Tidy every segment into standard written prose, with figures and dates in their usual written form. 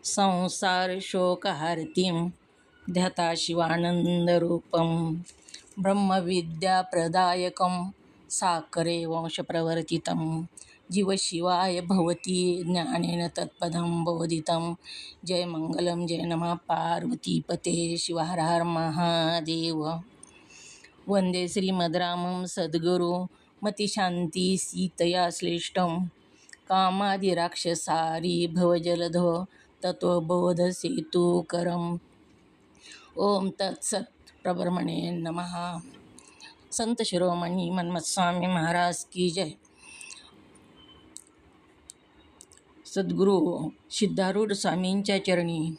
संसार शोकहार्तीं ध्यता शिवानन्दरूपं ब्रह्मविद्याप्रदायकं साकरे वंशप्रवर्तितं जीवशिवाय भवती ज्ञानेन तत्पदं बोधितं। जय मंगलम जय नमः पार्वतीपते शिव हर हर महादेव। वंदे श्रीमद्रामं सद्गुरु मतिशान्ति सीतया श्रेष्ठं कामादिराक्षसारी भवजलधो तत्त्वबोधसेतुकरम्। ओम तत्सत प्रब्रह्मणे नमः। संत शिरोमणी मन्मथस्वामी महाराज की जय। सद्गुरु सिद्धारूढ स्वामींच्या चरणी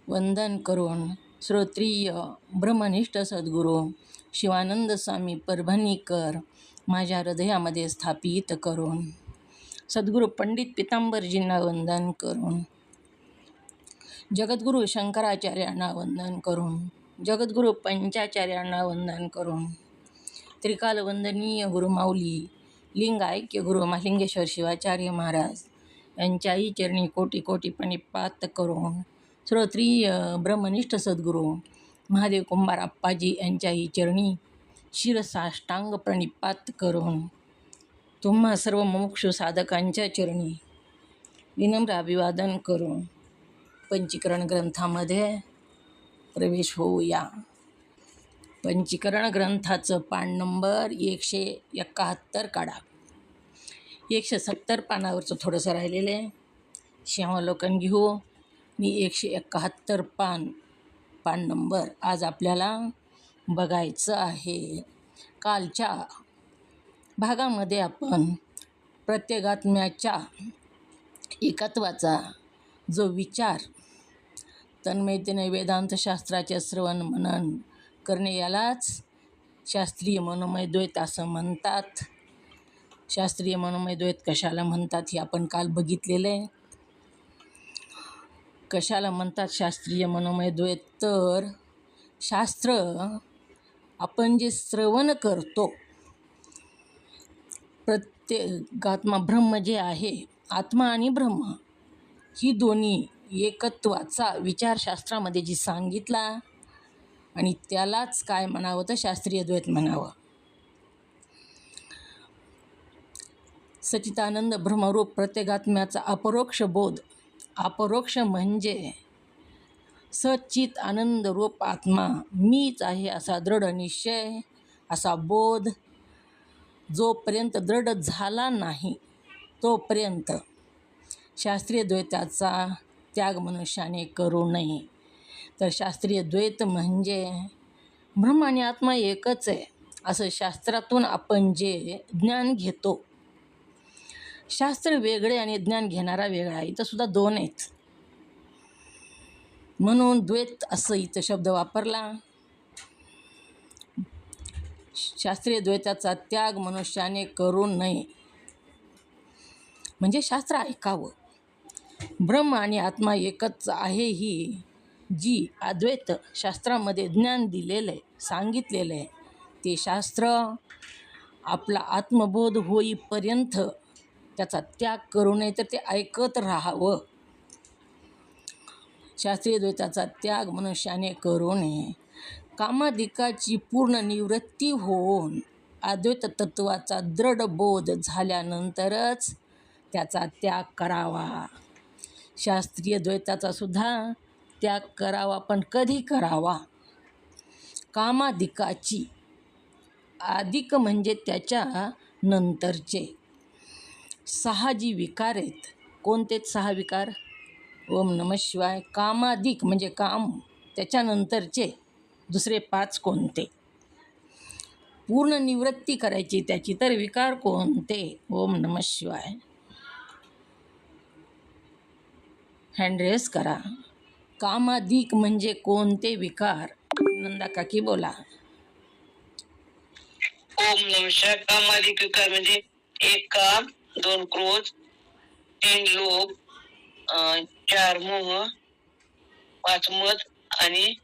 वंदन करून श्रोत्रिय ब्रह्मनिष्ठ सद्गुरू शिवानंद स्वामी परभणीकर माझ्या हृदयामध्ये स्थापित करून सद्गुरू पंडित पितांबरजींना वंदन करून जगद्गुरू शंकराचार्यांना वंदन करून जगद्गुरू पंचाचार्यांना वंदन करून त्रिकाल वंदनीय गुरुमाऊली लिंगायक्य गुरु महालिंगेश्वर शिवाचार्य महाराज यांच्याही चरणी कोटी कोटी प्रणिपात करून श्रोत्रिय ब्रह्मनिष्ठ सद्गुरू महादेव कुंभार आप्पाजी यांच्याही चरणी शिरसाष्टांग प्रणिपात करून तुम्हा सर्व मुमुक्षु साधकांच्या चरणी विनम्र अभिवादन करून पंचीकरण ग्रंथामध्ये प्रवेश होऊया। पंचीकरण ग्रंथाचं पान नंबर 171 काढा। 170 पानावरचं थोडंसं राहिलेलं आहे, श्यामावलोकन घेऊ मी 171 पान नंबर आज आपल्याला बघायचं आहे। कालच्या भागामध्ये आपण प्रत्येगात्म्याच्या एकत्वाचा जो विचार तन्मयतेने वेदांत शास्त्राचे श्रवण मनन करणे यालाच शास्त्रीय मनोमय द्वैत असं म्हणतात। शास्त्रीय मनोमय द्वैत कशाला म्हणतात हे आपण काल बघितलेलं आहे। कशाला म्हणतात शास्त्रीय मनोमय द्वैत? तर शास्त्र आपण जे श्रवण करतो, प्रत्येगात्मा ब्रह्म जे आहे, आत्मा आणि ब्रह्म ही दोन्ही एकत्वाचा विचार शास्त्रामध्ये जी सांगितला आणि त्यालाच काय म्हणावं तर शास्त्रीय द्वैत म्हणावं। सच्चिदानंद ब्रह्मरूप प्रत्येगात्म्याचा अपरोक्ष बोध, अपरोक्ष म्हणजे सच्चित आनंद रूप आत्मा मीच आहे असा दृढ निश्चय, असा बोध जोपर्यंत दृढ झाला नाही तोपर्यंत शास्त्रीय द्वैताचा त्याग मनुष्याने करू नये। तर शास्त्रीय द्वैत म्हणजे ब्रह्म आणि आत्मा एकच आहे असं शास्त्रातून आपण जे ज्ञान घेतो, शास्त्र वेगळे आणि ज्ञान घेणारा वेगळा, इथं सुद्धा दोन आहेत म्हणून द्वैत असं इथं शब्द वापरला। शास्त्रीय द्वैताचा त्याग मनुष्याने करू नये म्हणजे शास्त्र ऐकावं। ब्रह्म आणि आत्मा एकच आहे ही जी अद्वैत शास्त्रामध्ये ज्ञान दिलेलं आहे, सांगितलेलं आहे, ते शास्त्र आपला आत्मबोध होईपर्यंत त्याचा त्याग करू नये, तर ते ऐकत राहावं। शास्त्रीय द्वैताचा त्याग मनुष्याने करू नये। कामाधिकाची पूर्ण निवृत्ती होऊन अद्वैत तत्त्वाचा दृढ बोध झाल्यानंतरच त्याचा त्याग करावा। शास्त्रीय द्वैताचा सुद्धा त्याग करावा, पण कधी करावा? कामाधिकाची, अधिक म्हणजे त्याच्या नंतरचे 6 जी विकार आहेत। कोणते 6 विकार? ओम नमः शिवाय। कामाधिक म्हणजे काम, त्याच्यानंतरचे दुसरे 5 कोणते? पूर्ण निवृत्ती करायची त्याची, तर विकार कोणते? ओम नमः शिवाय। हँड करा। कामाधिक म्हणजे कोणते विकार? नंदा काकी बोला। ओम नमः शिवाय। कामाधिक विकार म्हणजे 1 काम, 2 क्रोध, 3 लोभ, 4 मोह, 5 मद आणि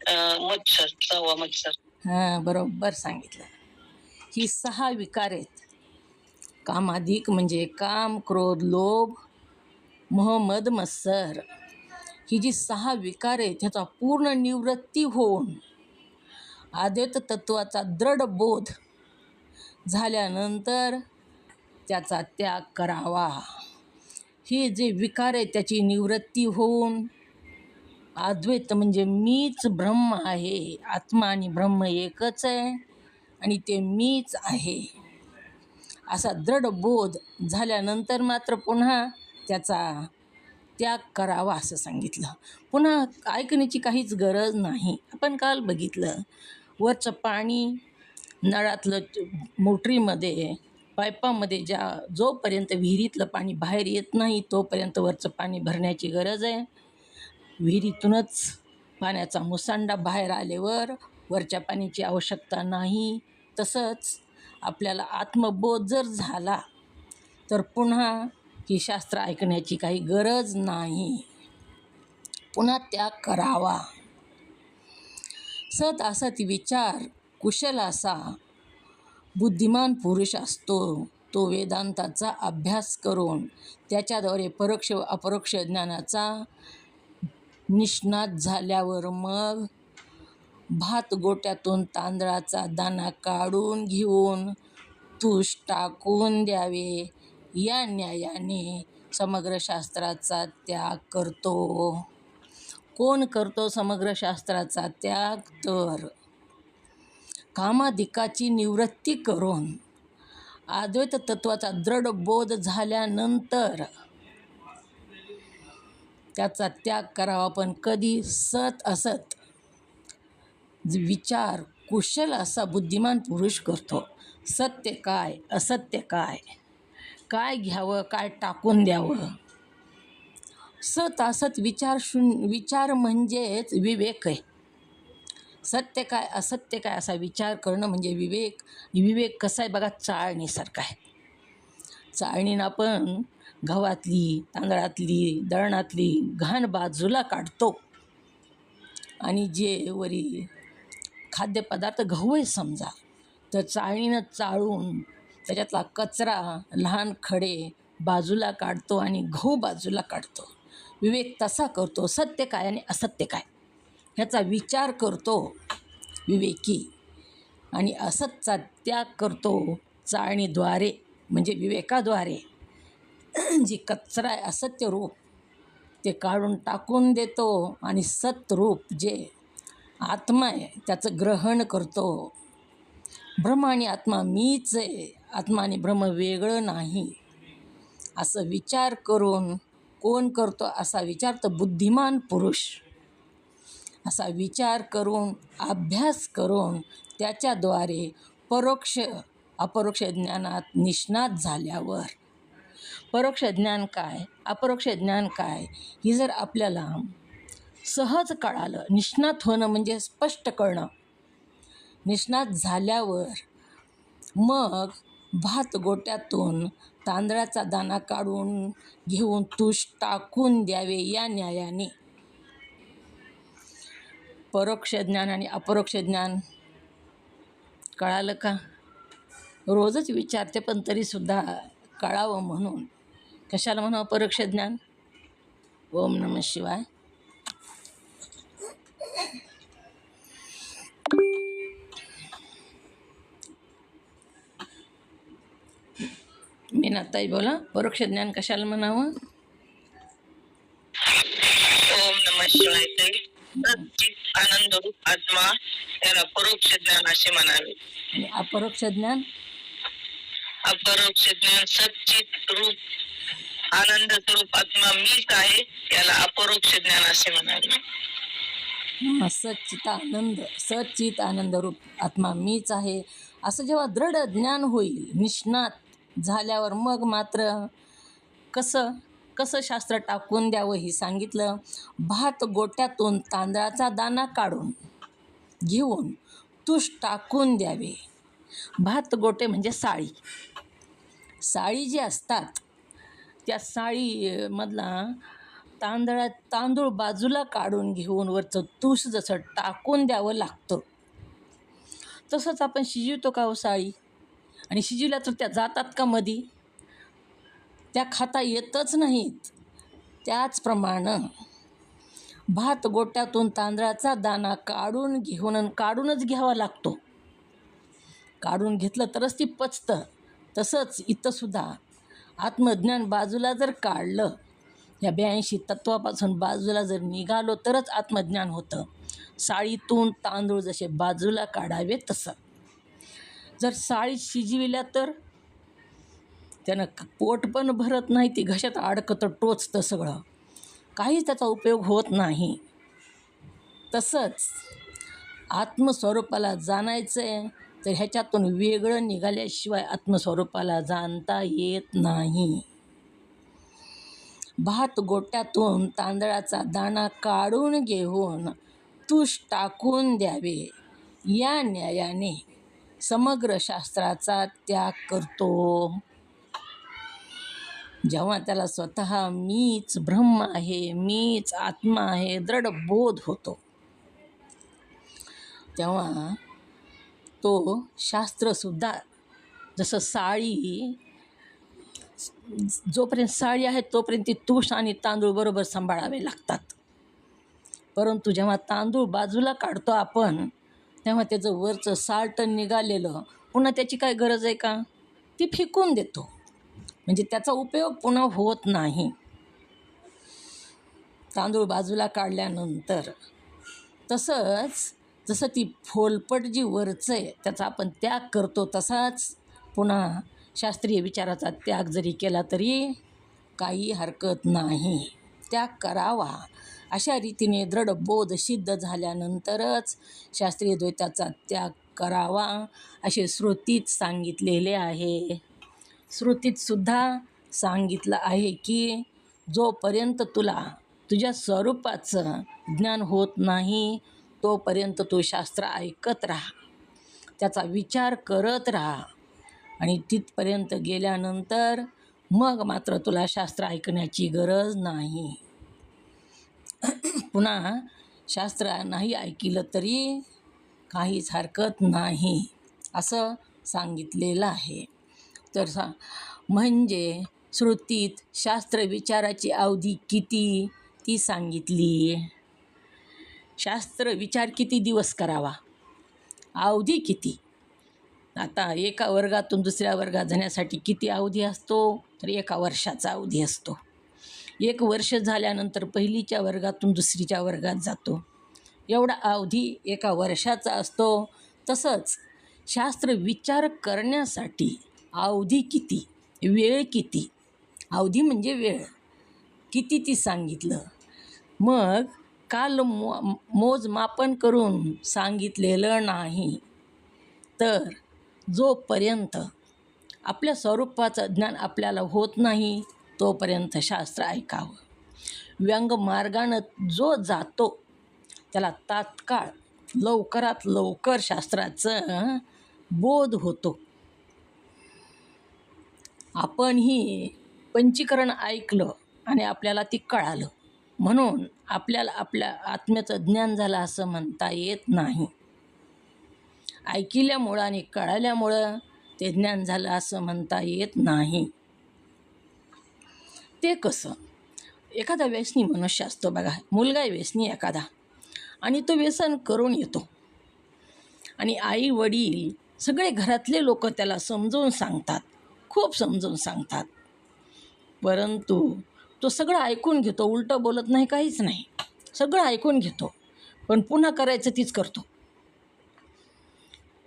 मत्सर, 6वा मत्सर। हां, बरोबर सांगितलं। ही 6 विकार आहेत। कामाधिक म्हणजे काम, क्रोध, लोभ, मोह, मद, मत्सर ही जी 6 विकार आहेत ह्याचा पूर्ण निवृत्ती होऊन अद्वैत तत्त्वाचा दृढ बोध झाल्यानंतर त्याचा त्याग करावा. हे जे विकार आहेत त्याची निवृत्ती होऊन अद्वैत म्हणजे मीच ब्रह्म आहे, आत्मा आणि ब्रह्म एकच आहे आणि ते मीच आहे असा दृढ बोध झाल्यानंतर मात्र पुन्हा त्याचा त्याग करावा असं सांगितलं. पुन्हा ऐकण्याची काहीच गरज नाही. आपण काल बघितलं वरचं पाणी नळातलं मोटरीमध्ये पाईपामध्ये जोपर्यंत विहिरीतलं पाणी बाहेर येत नाही तोपर्यंत वरचं पाणी भरण्याची गरज आहे. विहिरीतूनच पाण्याचा मुसांडा बाहेर आल्यावर वरच्या पाण्याची आवश्यकता नाही. तसंच आपल्याला आत्मबोध जर झाला तर पुन्हा ही शास्त्र ऐकण्याची काही गरज नाही. पुन्हा त्याग करावा. सत असत विचार कुशल असा बुद्धिमान पुरुष असतो. तो वेदांताचा अभ्यास करून त्याच्याद्वारे परोक्ष व अपरोक्ष ज्ञानाचा निष्णात झाल्यावर मग भात गोट्यातून तांदळाचा दाणा काढून घेऊन तुष टाकून द्यावे या न्यायाने समग्र शास्त्राचा त्याग करतो. कोण करतो समग्र शास्त्राचा त्याग? तर कामाधिकाची निवृत्ती करून अद्वैत तत्त्वाचा दृढ बोध झाल्यानंतर त्याचा त्याग करावा. पण कधी? सत असत विचार कुशल असा बुद्धिमान पुरुष करतो. सत्य काय, असत्य काय, काय घ्यावं, काय टाकून द्यावं. सत असत विचार म्हणजेच विवेक आहे. सत्य काय, असत्य काय असा विचार करणं म्हणजे विवेक. विवेक कसा आहे बघा, चाळणीसारखा आहे. चाळणीनं आपण गव्हातली, तांदळातली, दळणातली घाण बाजूला काढतो आणि जे वरी खाद्यपदार्थ गहू आहे समजा, तर चाळणीनं चाळून त्याच्यातला कचरा, लहान खडे बाजूला काढतो आणि गहू बाजूला काढतो. विवेक तसा करतो. सत्य काय आणि असत्य काय ह्याचा विचार करतो विवेकी, आणि असतचा त्याग करतो चाळणीद्वारे म्हणजे विवेकाद्वारे. जी कचरा आहे असत्य रूप ते काढून टाकून देतो आणि सत्रूप जे आत्मा आहे त्याचं ग्रहण करतो. ब्रह्म आणि आत्मा मीच आहे, आत्मा आणि ब्रह्म वेगळं नाही असं विचार करून कोण करतो? असा विचार तर बुद्धिमान पुरुष. असा विचार करून अभ्यास करून त्याच्याद्वारे परोक्ष अपरोक्ष ज्ञानात निष्णात झाल्यावर, परोक्ष ज्ञान काय, अपरोक्ष ज्ञान काय ही जर आपल्याला सहज कळालं, निष्णात होणं म्हणजे स्पष्ट कळणं, निष्णात झाल्यावर मग भात गोट्यातून तांदळाचा दाणा काढून घेऊन तुष टाकून द्यावे या न्यायाने परोक्ष ज्ञान आणि अपरोक्ष ज्ञान कळालं का? रोजच विचारते पण तरीसुद्धा कळावं म्हणून. कशाला म्हणावं परोक्ष ज्ञान? ओम नमः शिवाय. मीनाताई बोला, परोक्ष ज्ञान कशाला म्हणावं? ओम नमः शिवाय. सच्चित आनंद रूप आत्मा त्याला परोक्ष ज्ञान असे म्हणावे. आणि अपरोक्ष ज्ञान? अपरोक्ष ज्ञान सच्चित रूप आनंद स्वरूप आत्मा मीच आहे याला अपरोक्ष ज्ञान असे म्हणावे. सच्चित आनंद रूप आत्मा मीच आहे असं जेव्हा दृढ ज्ञान होईल, निष्णात झाल्यावर मग मात्र कसं शास्त्र टाकून द्यावं हे सांगितलं. भात गोट्यातून तांदळाचा दाणा काढून घेऊन तुष टाकून द्यावे. भात गोटे म्हणजे साळी जी असतात त्या साळीमधला तांदूळ बाजूला काढून घेऊन वरचं तूस जसं टाकून द्यावं लागतं, तसंच आपण शिजवतो का हो साळी? आणि शिजवल्या तर त्या जातात का मधी? त्या खाता येतच नाहीत. त्याचप्रमाणे भात गोट्यातून तांदळाचा दाणा काढूनच घ्यावा लागतो. काढून घेतलं तरच ती पचतं. तसंच इथंसुद्धा आत्मज्ञान बाजूला जर काढलं, या 82 तत्वापासून बाजूला जर निघालो तरच आत्मज्ञान होतं. साळीतून तांदूळ जसे बाजूला काढावे तसं. जर साळीत शिजविल्या तर त्यानं पोट पण भरत नाही, ती घशात अडकतं, टोचतं सगळं, काहीच त्याचा उपयोग होत नाही. तसंच आत्मस्वरूपाला जाणायचं आहे तर ह्याच्यातून वेगळं निघाल्याशिवाय आत्मस्वरूपाला जाणता येत नाही. भात गोट्यातून तांदळाचा दाणा काढून घेऊन तूष टाकून द्यावे, या न्यायाने समग्र शास्त्राचा त्याग करतो. जेव्हा त्याला स्वतः मीच ब्रह्म आहे, मीच आत्मा आहे दृढ बोध होतो, तेव्हा तो शास्त्रसुद्धा जसं साळी, जोपर्यंत साळी आहे तोपर्यंत ती तूष आणि तांदूळ बरोबर सांभाळावे लागतात. परंतु जेव्हा तांदूळ बाजूला काढतो आपण, तेव्हा त्याचं वरचं साल्ट निघालेलं पुन्हा त्याची काय गरज आहे का? ती फेकून देतो, म्हणजे त्याचा उपयोग पुन्हा होत नाही. तांदूळ बाजूला काढल्यानंतर तसंच जसं ती फोलपट जी वरचं आहे त्याचा आपण त्याग करतो, तसाच पुन्हा शास्त्रीय विचाराचा त्याग जरी केला तरी काही हरकत नाही. त्याग करावा. अशा रीतीने दृढ बोध सिद्ध झाल्यानंतरच शास्त्रीय द्वैताचा त्याग करावा असे श्रुतीत सांगितलेले आहे. श्रुतीतसुद्धा सांगितलं आहे की जोपर्यंत तुला तुझ्या स्वरूपाचं ज्ञान होत नाही तोपर्यंत तू शास्त्र ऐकत राहा, त्याचा विचार करत राहा, आणि तिथपर्यंत गेल्यानंतर मग मात्र तुला शास्त्र ऐकण्याची गरज नाही. पुन्हा शास्त्र नाही ऐकलं तरी काहीच हरकत नाही असं सांगितलेलं आहे. तर म्हणजे श्रुतीत शास्त्र विचाराची अवधी किती ती सांगितली. शास्त्र विचार किती दिवस करावा, अवधी किती. आता एका वर्गातून दुसऱ्या वर्गात जाण्यासाठी किती अवधी असतो, तर 1 वर्षाचा अवधी असतो. 1 वर्ष झाल्यानंतर पहिलीच्या वर्गातून दुसरीच्या वर्गात जातो, एवढा अवधी 1 वर्षाचा असतो. तसंच शास्त्र विचार करण्यासाठी अवधी किती, वेळ किती, अवधी म्हणजे वेळ किती ती सांगितलं. मग काल मोजमापन करून सांगितलेलं नाही. तर जोपर्यंत आपल्या स्वरूपाचं ज्ञान आपल्याला होत नाही तोपर्यंत शास्त्र ऐकावं. व्यंगमार्गानं जो जातो त्याला तात्काळ लवकरात लवकर शास्त्राचं बोध होतो. आपणही पंचीकरण ऐकलं आणि आपल्याला ती कळालं म्हणून आपल्याला आपल्या आत्म्याचं ज्ञान झालं असं म्हणता येत नाही. ऐकल्यामुळं आणि कळाल्यामुळं ते ज्ञान झालं असं म्हणता येत नाही. ते कसं? एखादा व्यसनी मनुष्य असतो बघा, मुलगा आहे व्यसनी एखादा, आणि तो व्यसन करून येतो, आणि आई वडील सगळे घरातले लोक त्याला समजवून सांगतात, खूप समजून सांगतात, परंतु तो सगळं ऐकून घेतो, उलटं बोलत नाही, काहीच नाही, सगळं ऐकून घेतो, पण पुन्हा करायचं तीच करतो.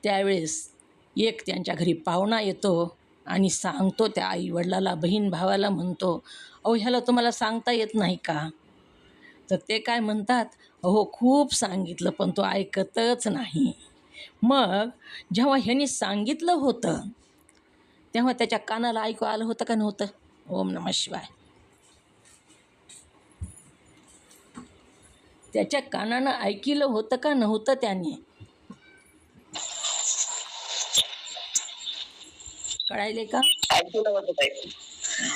त्यावेळेस एक त्यांच्या घरी पाहुणा येतो आणि सांगतो त्या आईवडिलाला, बहीण भावाला म्हणतो, अहो ह्याला तुम्हाला सांगता येत नाही का? तर ते काय म्हणतात, अहो खूप सांगितलं पण तो ऐकतच नाही. मग जेव्हा ह्यांनी सांगितलं होतं तेव्हा त्याच्या कानाला ऐकू आलं होतं का नव्हतं? ओम नमः शिवाय. त्याच्या कानानं ऐकलं होतं का नव्हतं त्याने? कळायले का? ऐकलं होतं ताई.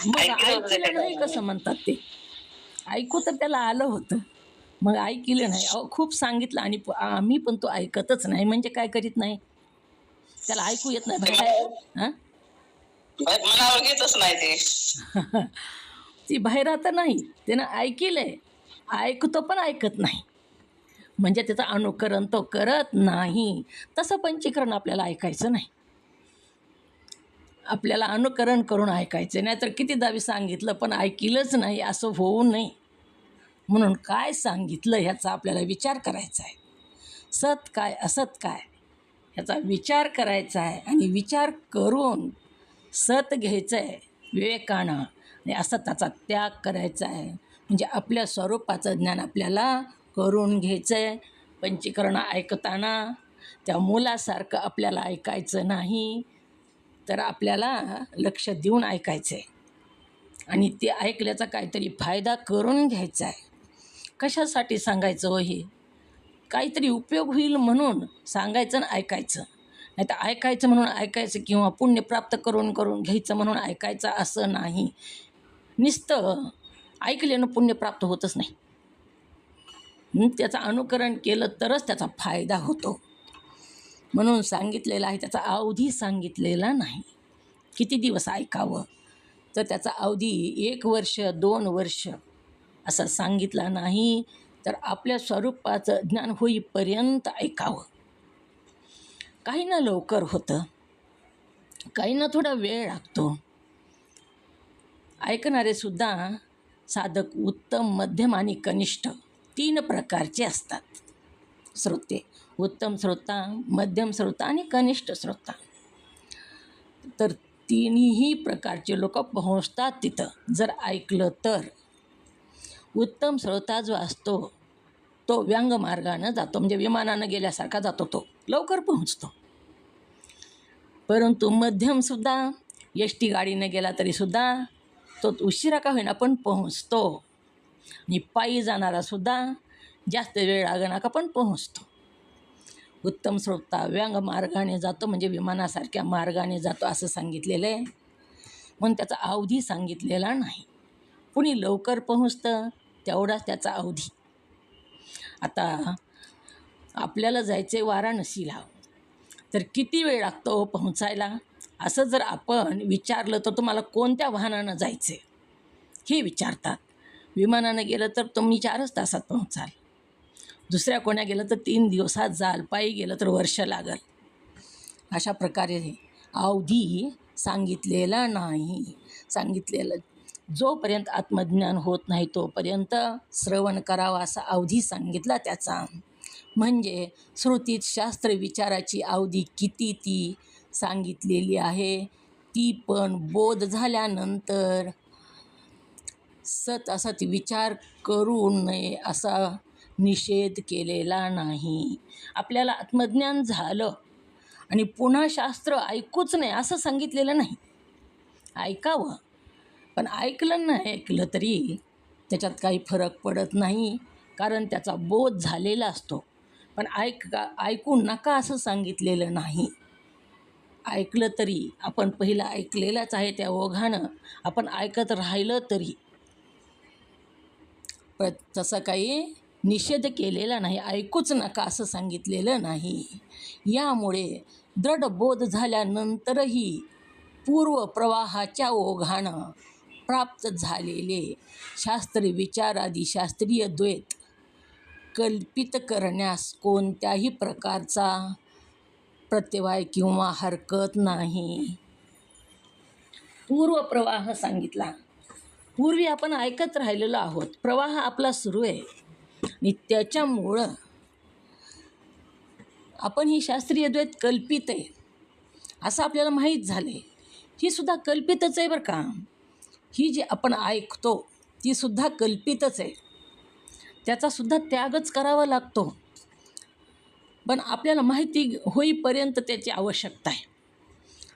मग ऐकलं होतं ऐकलं नाही कसं म्हणतात ते? ऐकू तर त्याला आलं होतं, मग ऐकलं नाही. अहो खूप सांगितलं आणि आम्ही पण तो ऐकतच नाही, म्हणजे काय करीत नाही, त्याला ऐकू येत नाही बाहेर. हां मनावर घेतच नाही ते. ती बाहेर आता नाही, त्यानं ऐकलंय ऐकतो पण ऐकत नाही, म्हणजे त्याचं अनुकरण तो करत नाही. तसं पंचीकरण आपल्याला ऐकायचं नाही, आपल्याला अनुकरण करून ऐकायचं. नाहीतर कितीदा बी सांगितलं पण ऐकलंच नाही, असं होऊ नये म्हणून काय सांगितलं ह्याचा आपल्याला विचार करायचा आहे. सत काय असत काय ह्याचा विचार करायचा आहे, आणि विचार करून सत घ्यायचं आहे विवेकानं, आणि असताचा त्याग करायचा आहे. म्हणजे आपल्या स्वरूपाचं ज्ञान आपल्याला करून घ्यायचं आहे. पंचीकरण ऐकताना त्या मुलासारखं आपल्याला ऐकायचं नाही, तर आपल्याला लक्ष देऊन ऐकायचं आहे, आणि ते ऐकल्याचा काहीतरी फायदा करून घ्यायचा आहे. कशासाठी सांगायचं हो हे? काहीतरी उपयोग होईल म्हणून सांगायचं आणि ऐकायचं. नाही तर ऐकायचं म्हणून ऐकायचं किंवा पुण्य प्राप्त करून करून घ्यायचं म्हणून ऐकायचं असं नाही. नुसतं ऐकल्यानं पुण्य प्राप्त होतच नाही. त्याचं अनुकरण केलं तरच त्याचा फायदा होतो. म्हणून सांगितलेलं आहे, त्याचा अवधी सांगितलेला नाही. किती दिवस ऐकावं, तर त्याचा अवधी 1 वर्ष 2 वर्ष असा सांगितला नाही. तर आपल्या स्वरूपाचं ज्ञान होईपर्यंत ऐकावं. काहींना लवकर होतं, काहींना थोडा वेळ लागतो. ऐकणारेसुद्धा साधक उत्तम, मध्यम आणि कनिष्ठ 3 प्रकारचे असतात श्रोते. उत्तम श्रोता, मध्यम श्रोता आणि कनिष्ठ श्रोता. तर तिन्ही प्रकारचे लोक पोहोचतात तिथं जर ऐकलं तर. उत्तम श्रोता जो असतो तो व्यंग मार्गानं जातो, म्हणजे विमानानं गेल्यासारखा जातो, तो लवकर पोहोचतो. परंतु मध्यमसुद्धा एस टी गाडीनं गेला तरीसुद्धा तो उशिरा का होईना पण पोहोचतो. आणि पायी जाणारासुद्धा जास्त वेळ लागणार का पण पोहोचतो. उत्तम श्रोता व्यंग मार्गाने जातो, म्हणजे विमानासारख्या मार्गाने जातो असं सांगितलेलं आहे. म्हणून त्याचा अवधी सांगितलेला नाही. कुणी लवकर पोहोचतं तेवढाच त्याचा अवधी. आता आपल्याला जायचं आहे वाराणसीला, तर किती वेळ लागतो पोहोचायला, असं जर आपण विचारलं तर तुम्हाला कोणत्या वाहनानं जायचं आहे हे विचारतात. विमानानं गेलं तर तुम्ही 4च तासात पोहोचाल, दुसऱ्या कोण्या गेलं तर 3 दिवसात जाल, पायी गेलं तर वर्ष लागल. अशा प्रकारे अवधी सांगितलेला नाही. सांगितलेलं जोपर्यंत आत्मज्ञान होत नाही तोपर्यंत श्रवण करावा असा अवधी सांगितला त्याचा. म्हणजे श्रुतीत शास्त्र विचाराची अवधी किती ती सांगितलेली आहे. ती पण बोध झाल्यानंतर सत असत विचार करू नये असा निषेध केलेला नाही. आपल्याला आत्मज्ञान झालं आणि पुन्हा शास्त्र ऐकूच नाही असं सांगितलेलं नाही. ऐकावं, पण ऐकलं नाही ऐकलं तरी त्याच्यात काही फरक पडत नाही, कारण त्याचा बोध झालेला असतो. पण ऐकू नका असं सांगितलेलं नाही. ऐकलं तरी आपण पहिलं ऐकलेलंच आहे, त्या ओघानं आपण ऐकत राहिलं तरी तसं काही निषेध केलेला नाही. ऐकूच नका असं सांगितलेलं नाही. यामुळे दृढ बोध झाल्यानंतरही पूर्व प्रवाहाच्या ओघानं प्राप्त झालेले शास्त्रीय विचारादी शास्त्रीय द्वैत कल्पित करण्यास कोणत्याही प्रकारचा प्रत्यवाय किंवा हरकत नाही. पूर्व प्रवाह सांगितला. पूर्वी आपण ऐकत राहिलेलो आहोत, प्रवाह आपला सुरू आहे, आणि त्याच्यामुळं आपण ही शास्त्रीय द्वैत कल्पित आहे असं आपल्याला माहीत झाले. ही सुद्धा कल्पितच आहे बरं का. ही जी आपण ऐकतो ती सुद्धा कल्पितच आहे, त्याचासुद्धा त्यागच करावा लागतो. पण आपल्याला माहिती होईपर्यंत त्याची आवश्यकता आहे,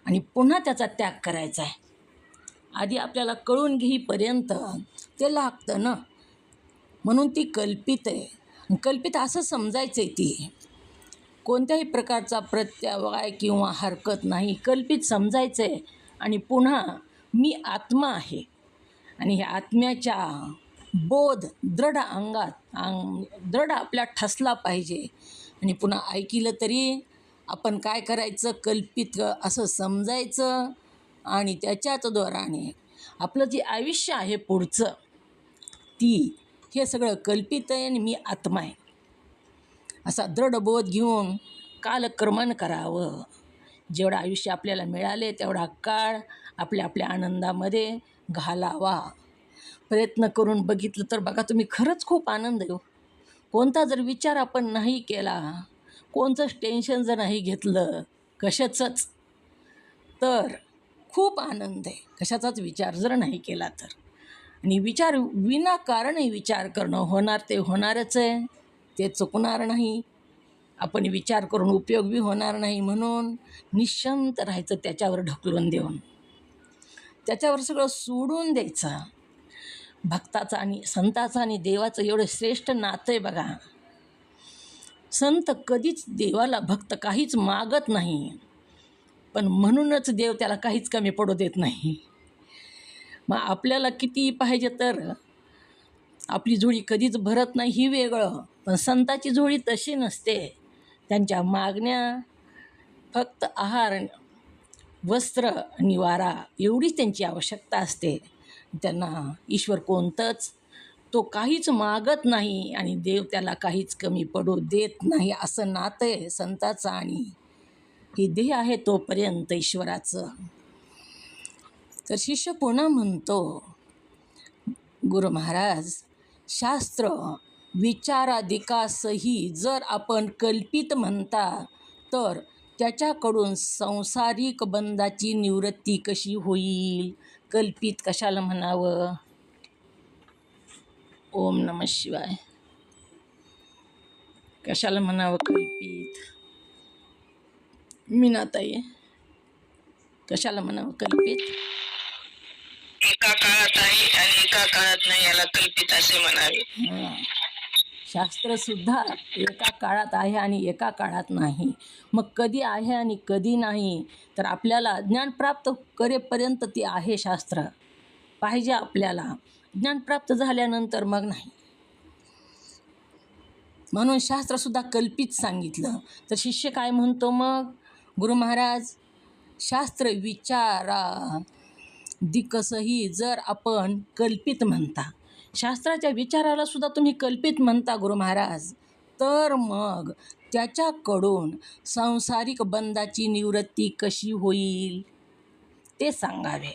आणि पुन्हा त्याचा त्याग करायचा आहे. आधी आपल्याला कळून घेईपर्यंत ते लागतं ना, म्हणून ती कल्पित आहे. कल्पित असं समजायचं आहे, ती कोणत्याही प्रकारचा प्रत्यवाय किंवा हरकत नाही, कल्पित समजायचं आहे. आणि पुन्हा मी आत्मा आहे, आणि ह्या आत्म्याच्या बोध दृढ दृढ आपल्या ठसला पाहिजे. आणि पुन्हा ऐकलं तरी आपण काय करायचं, कल्पित असं समजायचं, आणि त्याच्याच द्वाराने आपलं जे आयुष्य आहे पुढचं ती हे सगळं कल्पित आहे आणि मी आत्मा आहे असा दृढ बोध घेऊन कालक्रमण करावं. जेवढं आयुष्य आपल्याला मिळाले तेवढा काळ आपल्या आपल्या आनंदामध्ये घालावा. प्रयत्न करून बघितलं तर बघा तुम्ही, खरंच खूप आनंद आहे हो. कोणता जर विचार आपण नाही केला, कोणतंच टेन्शन जर नाही घेतलं कशाचंच, तर खूप आनंद आहे. कशाचाच विचार जर नाही केला तर. आणि विचार विनाकारणही विचार करणं, होणार ते होणारच आहे, ते चुकणार नाही. आपण विचार करून उपयोग बी होणार नाही, म्हणून निश्चिंत राहायचं, त्याच्यावर ढकलून देऊन त्याच्यावर सगळं सोडून द्यायचं. भक्ताचं आणि संताचं आणि देवाचं एवढं श्रेष्ठ नातं आहे बघा. संत कधीच देवाला, भक्त काहीच मागत नाही, पण म्हणूनच देव त्याला काहीच कमी पडू देत नाही. मग आपल्याला किती पाहिजे तर आपली झोळी कधीच भरत नाही ही वेगळं, पण संताची झोळी तशी नसते. त्यांच्या मागण्या फक्त आहार, वस्त्र, निवारा एवढीच त्यांची आवश्यकता असते. त्यांना ईश्वर कोणतंच, तो काहीच मागत नाही आणि देव त्याला काहीच कमी पडू देत नाही. असं नातं आहे संताचं आणि ही देह आहे तोपर्यंत ईश्वराचं. तर शिष्य पुन्हा म्हणतो, गुरु महाराज, शास्त्र विचाराधिकासही जर आपण कल्पित म्हणता तर त्याच्याकडून सांसारिक बंधाची निवृत्ती कशी होईल? कल्पित कशाला म्हणावं? ओम नमः शिवाय. कशाला म्हणावं कल्पित? मीनाताई, कशाला म्हणावं कल्पित? एका काळात आहे आणि एका काळात नाही, याला कल्पित असे म्हणावे. शास्त्रसुद्धा एका काळात आहे आणि एका काळात नाही. मग कधी आहे आणि कधी नाही? तर आपल्याला ज्ञान प्राप्त करेपर्यंत ते आहे शास्त्र पाहिजे आपल्याला. ज्ञान प्राप्त झाल्यानंतर मग नाही. म्हणून शास्त्रसुद्धा कल्पित सांगितलं. तर शिष्य काय म्हणतो मग? गुरु महाराज, शास्त्र विचारा दिकसही जर आपण कल्पित म्हणता, शास्त्राच्या विचाराला सुद्धा तुम्ही कल्पित म्हणता गुरु महाराज, तर मग त्याच्याकडून सांसारिक बंधाची निवृत्ती कशी होईल ते सांगावे.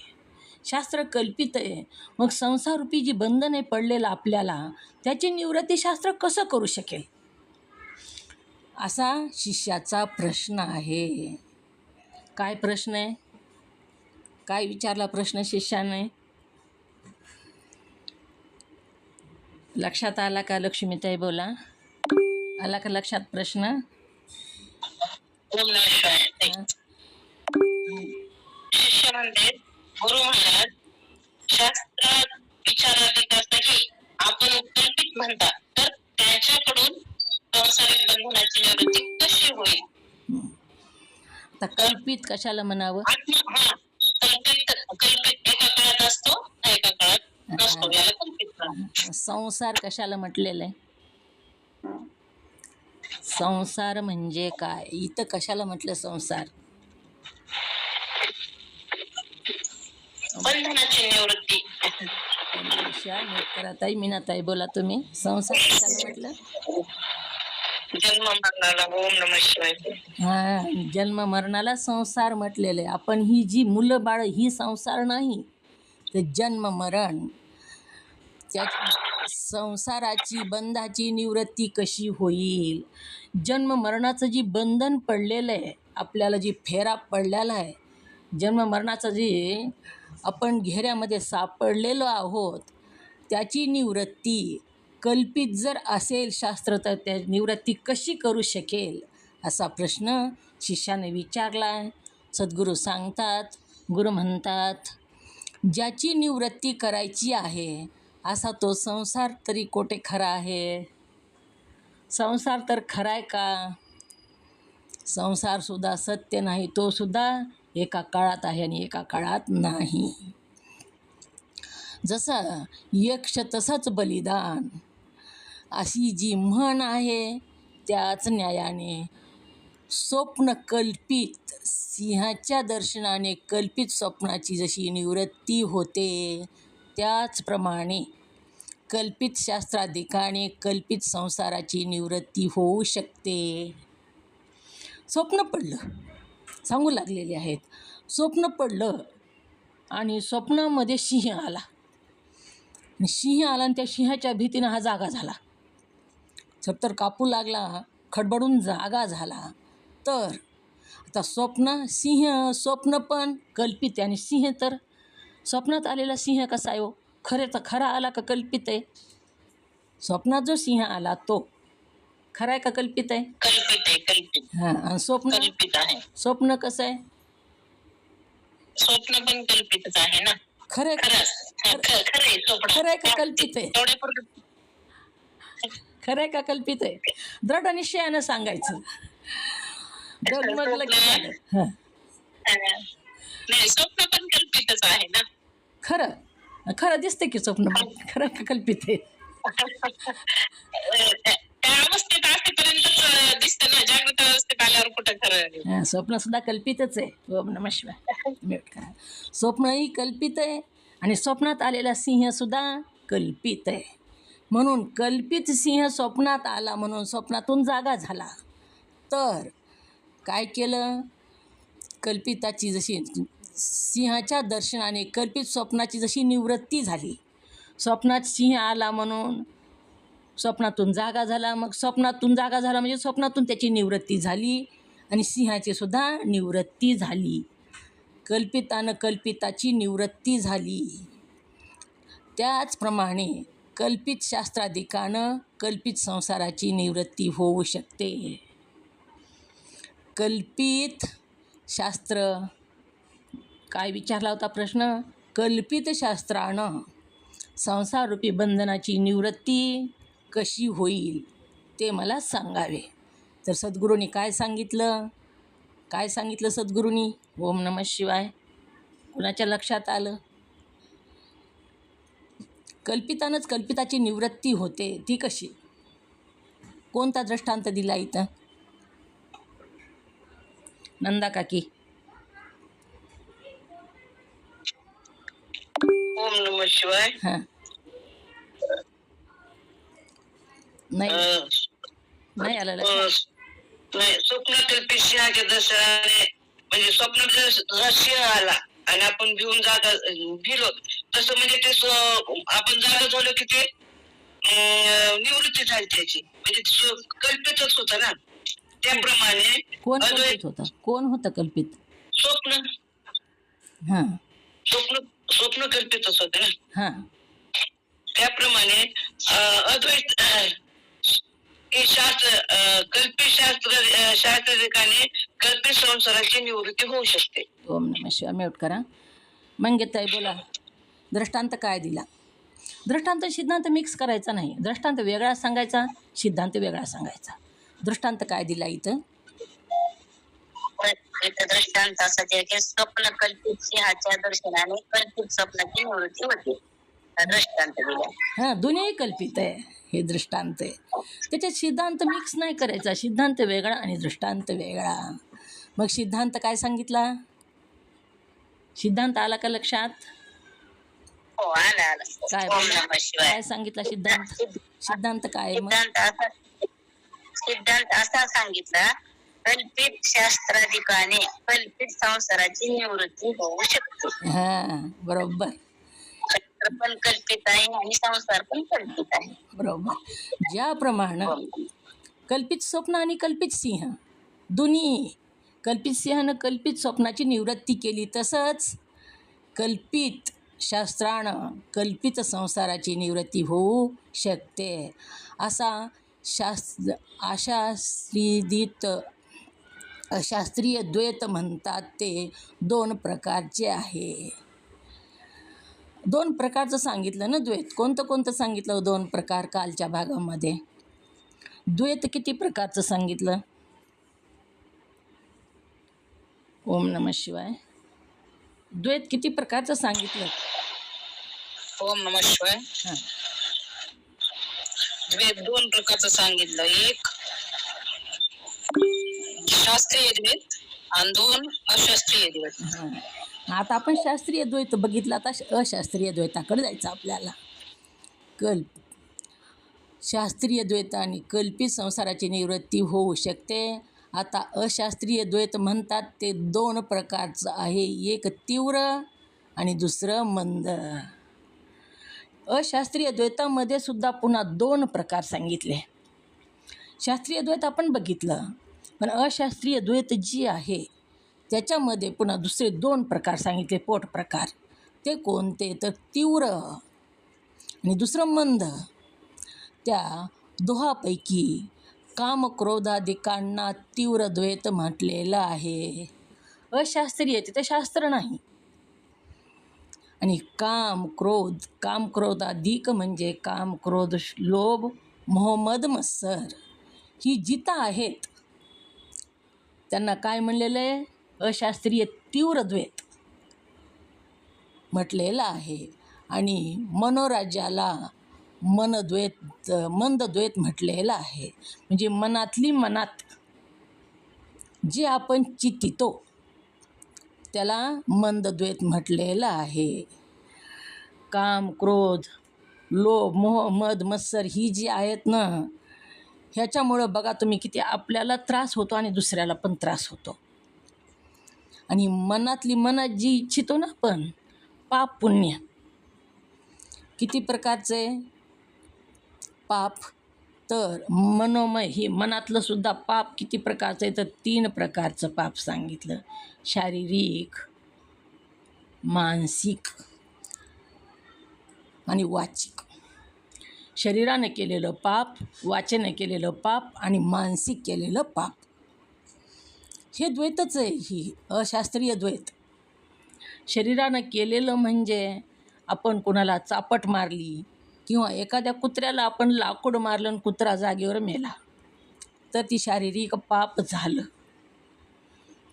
शास्त्र कल्पित आहे, मग संसाररूपी जी बंधन आहे पडलेलं आपल्याला, त्याची निवृत्ती शास्त्र कसं करू शकेल? असा शिष्याचा प्रश्न आहे. काय प्रश्न आहे? काय विचारला प्रश्न शिष्याने? लक्षात आला का लक्ष्मीताई? बोला, आला का लक्षात प्रश्न? ओम नमः शिवाय. शिष्य म्हणते, गुरु महाराज, शास्त्रात विचाराधिकासाठी आपण कल्पित म्हणता तर त्याच्याकडून सांसारिक बंधनाची निवृत्ती कशी होईल? आता कल्पित कशाला म्हणावं? कल्पित एका काळात असतो, एका काळात नसतो, याला कल्पित म्हणतात. संसार कशाला म्हटलेलं आहे? संसार म्हणजे काय? इथं कशाला म्हटलं संसार? बंधनाची निवृत्ती. ताई, मीनाताई बोला तुम्ही. संसार कशाला म्हटलं? जन्म मरणाला. ओम नमः शिवाय. जन्म मरणाला संसार म्हटलेलं आहे. आपण ही जी मुलं बाळ ही संसार नाही, तर जन्म मरण. त्या संसाराची बंधाची निवृत्ती कशी होईल? जन्म मरणाचं जी बंधन पडलेलं आहे आपल्याला, जी फेरा पडलेला आहे, जन्म मरणाचं जे आपण घेऱ्यामध्ये सापडलेलो आहोत, त्याची निवृत्ती कल्पित जर असेल शास्त्र, तर त्या निवृत्ती कशी करू शकेल असा प्रश्न शिष्याने विचारला आहे. सद्गुरू सांगतात, गुरु म्हणतात, ज्याची निवृत्ती करायची आहे असा तो संसार तरी कोठे खरा आहे? संसार तर खरा आहे का? संसारसुद्धा सत्य नाही, तो सुद्धा एका काळात आहे आणि एका काळात नाही. जसं यक्ष तसंच बलिदान, अशी जी म्हण आहे, त्याच न्यायाने स्वप्न कल्पित सिंहाच्या दर्शनाने कल्पित स्वप्नाची जशी निवृत्ती होते, त्याचप्रमाणे कल्पित शास्त्राधिकाने कल्पित संसाराची निवृत्ती होऊ शकते. स्वप्न पडलं, सांगू लागलेले आहेत. स्वप्न पडलं आणि स्वप्नामध्ये सिंह आला. सिंह आला आणि त्या सिंहाच्या भीतीनं हा जागा झाला. तर कापू लागला, खडबडून जागा झाला. तर आता स्वप्न पण कल्पित आहे आणि सिंह तर स्वप्नात आलेला सिंह कसा आहे हो? खरा आला का कल्पित आहे? स्वप्नात जो सिंह आला तो खरा आहे का कल्पित आहे? कल्पित आहे, कल्पित. हां. आणि कल्पित आहे. स्वप्न कसं आहे? स्वप्न पण कल्पितच आहे ना. खरं आहे का कल्पित आहे? खरं आहे का कल्पित आहे? दृढ निश्चयानं सांगायचं. डगमगलं की झालं. हां. नाही, स्वप्न पण कल्पितच आहे ना. खरं दिसते की स्वप्न खरं का कल्पित आहे? त्या अवस्थेत असेपर्यंतच दिसतं ना. जागृत अवस्थेत आल्यावर कुठं खरं. स्वप्न सुद्धा कल्पितच आहे. ओम नमः शिवाय. म्यूट करा. स्वप्नही कल्पित आहे आणि स्वप्नात आलेला सिंह सुद्धा कल्पित आहे. म्हणून कल्पित सिंह स्वप्नात आला म्हणून स्वप्नातून जागा झाला. तर काय केलं? कल्पिताची जशी सिंहाच्या दर्शनाने कल्पित स्वप्नाची जशी निवृत्ती झाली. स्वप्नात सिंह आला म्हणून स्वप्नातून जागा झाला. मग स्वप्नातून जागा झाला म्हणजे स्वप्नातून त्याची निवृत्ती झाली आणि सिंहाची सुद्धा निवृत्ती झाली. कल्पितानं कल्पिताची निवृत्ती झाली. त्याचप्रमाणे कल्पित शास्त्राधिकानं कल्पित संसाराची निवृत्ती होऊ शकते. कल्पित शास्त्र काय विचारला होता प्रश्न? कल्पित शास्त्रानं संसाररूपी बंधनाची निवृत्ती कशी होईल ते मला सांगावे. तर सद्गुरूंनी काय सांगितलं? सद्गुरूंनी? ओम नमः शिवाय. कुणाच्या लक्षात आलं? कल्पितानंच कल्पिताची निवृत्ती होते. ती कशी? कोणता दृष्टांत दिला इथं? नंदा काकी. ओम नमः शिवाय. हां. नाही आलं लक्षात. नाही, स्वप्न कल्पित सिंहाच्या दर्शनाने म्हणजे स्वप्नात जर सिंह आला आणि आपण भिलो तसं म्हणजे ते आपण जागा झालो की ते निवृत्ती झाली त्याची. म्हणजे कल्पितच होतं ना. त्याप्रमाणे कोण कल्पित होतं? कोण होतं कल्पित? स्वप्न. हां. स्वप्न कल्पितच होतं ना. हां. त्याप्रमाणे अद्वैत कल्पित शास्त्राधिकाने कल्पित संसाराची निवृत्ती होऊ शकते. ओम नमः शिवाय. म्यूट करा. मंगेताई बोला. दृष्टांत काय दिला? दृष्टांत सिद्धांत मिक्स करायचा नाही. दृष्टांत वेगळा सांगायचा, सिद्धांत वेगळा सांगायचा. दृष्टांत काय दिला इथं? दृष्टांत असं की स्वप्न कल्पित सिंहाच्या दर्शनाने कल्पित स्वप्नाची निवृत्ती होते. दृष्टांत दिला. हां, दोन्ही कल्पित आहे. हे दृष्टांत आहे. त्याच्यात सिद्धांत मिक्स नाही करायचा. सिद्धांत वेगळा आणि दृष्टांत वेगळा. मग सिद्धांत काय सांगितला? सिद्धांत आला का लक्षात? हो, आला. काय सांगितला सिद्धांत? सिद्धांत काय? सिद्धांत असा सांगितला, कल्पित शास्त्राधिकाने कल्पित संसाराची निवृत्ती होऊ शकते. हां, बरोबर. शास्त्र पण कल्पित आहे आणि संसार पण कल्पित आहे. बरोबर. ज्याप्रमाणे कल्पित स्वप्न आणि कल्पित सिंह दोन्ही कल्पित सिंहानं कल्पित स्वप्नाची निवृत्ती केली, तसंच कल्पित शास्त्रानं कल्पित संसाराची निवृत्ती होऊ शकते. अशास्त्रीय द्वैत म्हणतात ते 2 प्रकारचे आहे. 2 प्रकारचं सांगितलं ना द्वैत. कोणतं सांगितलं 2 प्रकार कालच्या भागामध्ये? द्वैत किती प्रकारचं सांगितलं? ओम नमः शिवाय. द्वैत किती प्रकारचं सांगितलं? ओम नमः शिवाय. हां. द्वैत 2 प्रकारचं सांगितलं. एक शास्त्रीय द्वैत आणि 2 अशास्त्रीय द्वैत. हां. आता आपण शास्त्रीय द्वैत बघितला, आता अशास्त्रीय द्वैताकडे जायचं आपल्याला. शास्त्रीय द्वैत आणि कल्पित संसाराची निवृत्ती होऊ शकते. आता अशास्त्रीय द्वैत म्हणतात ते 2 प्रकारचं आहे, एक तीव्र आणि दुसरं मंद. अशास्त्रीय द्वैतामध्ये सुद्धा पुन्हा 2 प्रकार सांगितले. शास्त्रीय द्वैत आपण बघितलं, पण अशास्त्रीय द्वैत जी आहे त्याच्यामध्ये पुन्हा दुसरे 2 प्रकार सांगितले, पोट प्रकार. ते कोणते तर तीव्र आणि दुसरं मंद. त्या दोहापैकी कामक्रोधादिकांना तीव्र द्वैत म्हटलेलं आहे. अशास्त्रीय तिथं शास्त्र नाही. आणि कामक्रोधाधिक म्हणजे काम, क्रोध, लोभ, मोह, मद, मत्सर ही जिथं आहेत त्यांना काय म्हणलेलं आहे? अशास्त्रीय तीव्र द्वैत म्हटलेलं आहे. आणि मनोराज्याला मंद द्वैत म्हटलेलं आहे. म्हणजे मनातली मनात जे आपण चित्तितो त्याला मंद द्वैत म्हटलेलं आहे. काम, क्रोध, लोभ, मोह, मद, मत्सर ही जी आहेत ना, ह्याच्यामुळं बघा तुम्ही किती आपल्याला त्रास होतो आणि दुसऱ्याला पण त्रास होतो. आणि मनातली मनात जी इच्छितो ना आपण, पाप पुण्य किती प्रकारचे पाप, तर मनोमय हे मनातलं सुद्धा पाप किती प्रकारचं आहे तर 3 प्रकारचं पाप सांगितलं. शारीरिक, मानसिक आणि वाचिक. शरीरानं केलेलं पाप, वाचेनं केलेलं पाप आणि मानसिक केलेलं पाप. हे द्वैतच आहे, ही अशास्त्रीय द्वैत. शरीरानं केलेलं म्हणजे आपण कोणाला चापट मारली किंवा एखाद्या कुत्र्याला आपण लाकूड मारलं आणि कुत्रा जागेवर मेला तर ती शारीरिक पाप झालं.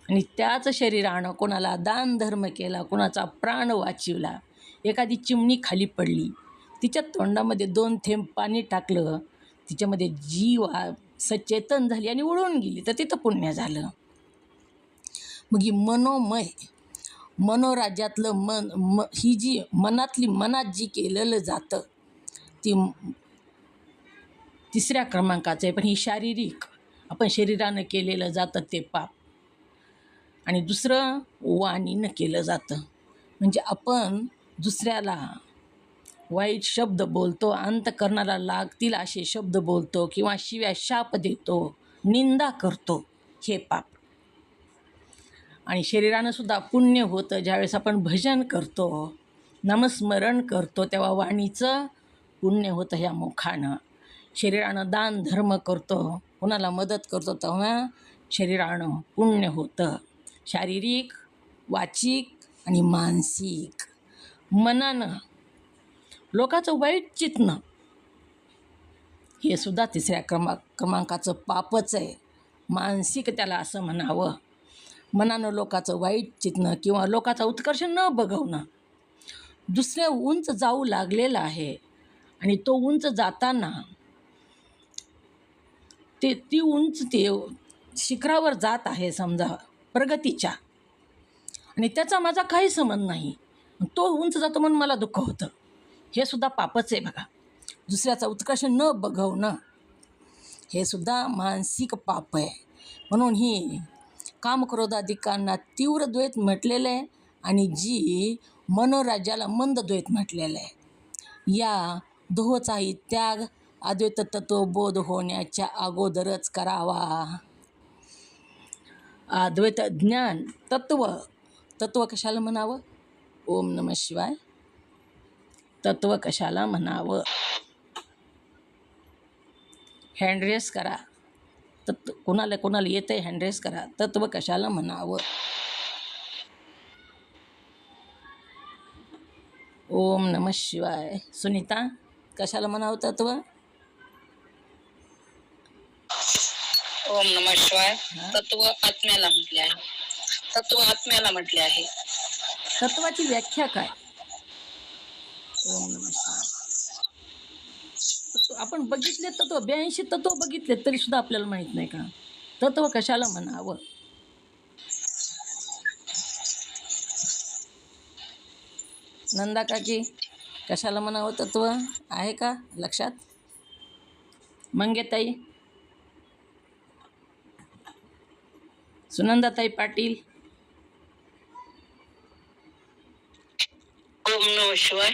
आणि त्याच शरीरानं कोणाला दान धर्म केला, कोणाचा प्राण वाचवला, एखादी चिमणी खाली पडली, तिच्या तोंडामध्ये 2 थेंब पाणी टाकलं, तिच्यामध्ये जीव सचेतन झाली आणि उडून गेली तर तिथं पुण्य झालं. मग ही मनोराज्यातलं ही जी मनातली मनात जी केलेलं जातं ती 3ऱ्या क्रमांकाचं आहे. पण ही शारीरिक आपण शरीरानं केलेलं जातं ते पाप. आणि दुसरं वाणीनं केलं जातं. म्हणजे आपण दुसऱ्याला वाईट शब्द बोलतो, अंतःकरणाला लागतील असे शब्द बोलतो किंवा शिव्या शाप देतो, निंदा करतो, हे पाप. आणि शरीरानं सुद्धा पुण्य होतं. ज्यावेळेस आपण भजन करतो, नामस्मरण करतो, तेव्हा वाणीचं पुण्य होतं ह्या मुखानं. शरीरानं दान धर्म करतो, कोणाला मदत करतो, तेव्हा शरीरानं पुण्य होतं. शारीरिक, वाचिक आणि मानसिक. मनानं लोकाचं वाईट चित्तणं हे सुद्धा 3ऱ्या क्रमांकाचं पापच आहे. मानसिक त्याला असं म्हणावं. मनानं लोकाचं वाईट चित्तणं किंवा लोकाचा उत्कर्ष न बघवणं. दुसऱ्या उंच जाऊ लागलेला आहे आणि तो उंच जाताना ती उंच ते शिखरावर जात आहे समजा प्रगतीच्या, आणि त्याचा माझा काही संबंध नाही, तो उंच जातो म्हणून मला दुःख होतं, हे सुद्धा पापच आहे बघा. दुसऱ्याचा उत्कर्ष न बघवणं हे सुद्धा मानसिक पाप आहे. म्हणून ही कामक्रोधादिकांना तीव्र द्वैत म्हटलेलं आहे आणि जी मनोराज्याला मंद द्वैत म्हटलेलं आहे. या दोहोचाही त्याग अद्वैत तत्वबोध होण्याच्या अगोदरच करावा. अद्वैत ज्ञान तत्व कशाला म्हणावं? ओम नमः शिवाय. तत्व कशाला म्हणावं? हँडरेस करा. कोणाला येतं आहे हँडरेस करा. तत्व कशाला म्हणावं? ओम नमः शिवाय. सुनीता, कशाला म्हणावं तत्व? ओम नमः शिवाय. तत्व आत्म्याला म्हटले आहे. तत्व आत्म्याला म्हटले आहे. तत्वाची व्याख्या काय? ओम नमः शिवाय. आपण बघितले तत्व 82 तत्व बघितले तरी सुद्धा आपल्याला माहीत नाही का तत्व कशाला म्हणावं? नंदा काकी कशाला म्हणावं तत्व आहे का लक्षात? मंगेताई, सुनंदाताई पाटील, ओम नमः शिवाय.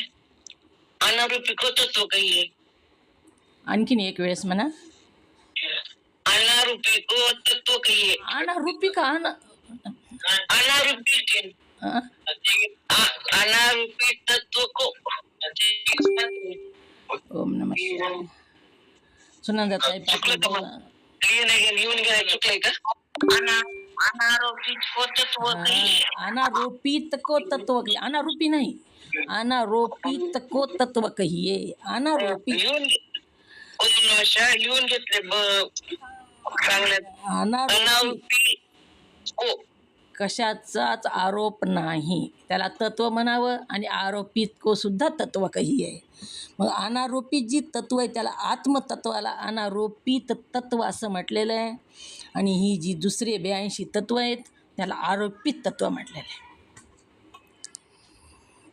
अनारूपी को तत्व कहिए. आणखीन एक वेळेस म्हणा. अनारूपी को तत्व कहिए. अनारूपी का अनारूपी अं? अनारूपी तत्व को. ओम नमः शिवाय. सुनंदाताई पाटील बोला. लिहून घ्या. चुकलंय का? अनारोपित को तत्व कहिए. अनारोपित को तत्व कहिए. अनारूपी नाही, अनारोपित को तत्व कहिए. अनारोपित लिहून ओम नमः शिवाय लिहून घेतले. चांगल्या अनारोपी अनारूपी को. कशाचाच आरोप नाही, त्याला तत्व म्हणावं. आणि आरोपित को सुद्धा तत्व कहिए. मग अनारोपित जी तत्व आहे त्याला आत्मतत्वाला अनारोपित तत्व असं म्हटलेलं आहे. आणि ही जी दुसरी 82 तत्व आहेत त्याला आरोपित तत्व म्हटलेलं आहे.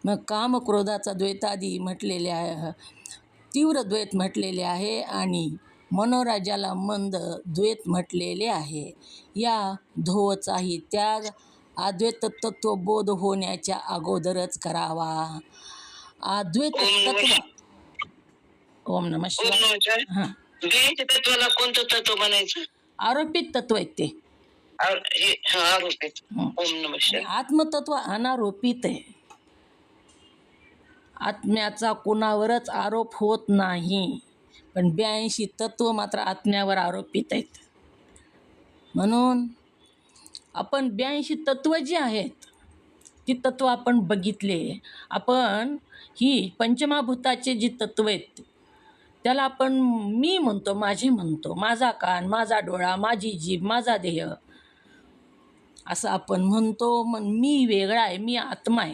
मग काम क्रोधाचा द्वैतादी म्हटलेले आहे, तीव्र द्वैत म्हटलेले आहे आणि मनोराज्याला मंद द्वैत म्हटलेले आहे. या धोचाही त्याग अद्वैत तत्वबोध होण्याच्या अगोदरच करावा. अद्वैत तत्व. ओम नमः ओम शिवाय. नमः शिवाय. हां, द्वैत तत्वाला कोणतं तत्व म्हणायचं? आरोपित तत्व आहेत ते. आरोपित. हं. ओम नमः शिवाय. आत्मतत्व अनारोपित आहे. आत्म्याचा कोणावरच आरोप होत नाही, पण 82 तत्व मात्र आत्म्यावर आरोपित आहेत. म्हणून आपण 82 तत्व जी आहेत ती तत्व आपण बघितले. आपण ही पंचमहाभूताचे जी तत्व आहेत त्याला आपण मी म्हणतो, माझे म्हणतो, माझा कान, माझा डोळा, माझी जीभ, माझा देह असं आपण म्हणतो. मग मी वेगळा आहे, मी आत्मा आहे.